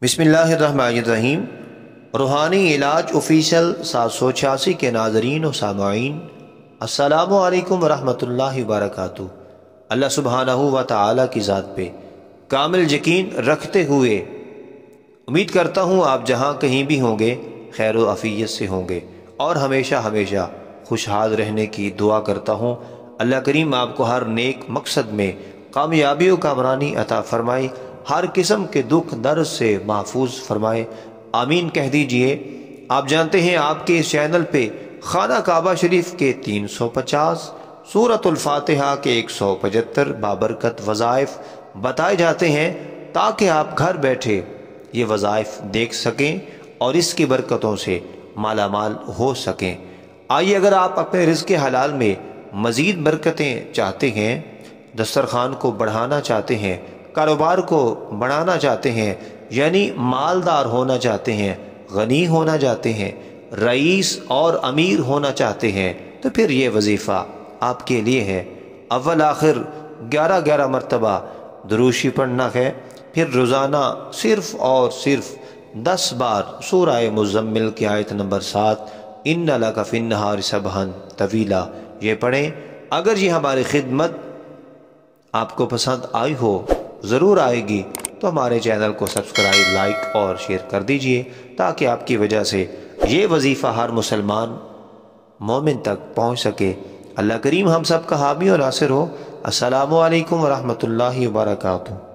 बिस्मिल्लाहिर्रहमानिर्रहीम। रूहानी इलाज ऑफिशियल 786 के नाज़रीन व सामईन, अस्सलामु अलैकुम वरहमतुल्लाहि वबरकातुहू। अल्लाह सुब्हानहू व तआला की ज़ात पे कामिल यकीन रखते हुए उम्मीद करता हूँ आप जहाँ कहीं भी होंगे खैर व आफियत से होंगे और हमेशा हमेशा खुशहाल रहने की दुआ करता हूँ। अल्लाह करीम आपको हर नेक मकसद में कामयाबी व कामरानी अता फरमाए, हर किस्म के दुख दर्द से महफूज फरमाए, आमीन कह दीजिए। आप जानते हैं आपके इस चैनल पे खाना काबा शरीफ के 350, सूरतुल फातिहा के 175 बाबरकत वज़ाइफ बताए जाते हैं ताकि आप घर बैठे ये वज़ाइफ देख सकें और इसकी बरकतों से मालामाल हो सकें। आइए, अगर आप अपने रिज़्क़ हलाल में मज़ीद बरकतें चाहते हैं, दस्तरखान को बढ़ाना चाहते हैं, कारोबार को बढ़ाना चाहते हैं, यानी मालदार होना चाहते हैं, गनी होना चाहते हैं, रईस और अमीर होना चाहते हैं, तो फिर ये वजीफ़ा आपके लिए है। अव्वल आखिर 11 मरतबा दुरूशी पढ़ना है, फिर रोज़ाना सिर्फ़ और सिर्फ 10 बार सूरह मुज़म्मिल की आयत नंबर 7 इन्ना लका फिन्नहारि सबहन तवीला ये पढ़ें। अगर ये हमारी खिदमत आपको पसंद आई हो, ज़रूर आएगी, तो हमारे चैनल को सब्सक्राइब, लाइक और शेयर कर दीजिए ताकि आपकी वजह से ये वजीफ़ा हर मुसलमान मोमिन तक पहुँच सके। अल्लाह करीम हम सब का हामी और नासिर हो। अस्सलामु अलैकुम वरहमतुल्लाहि वबरकातुहू।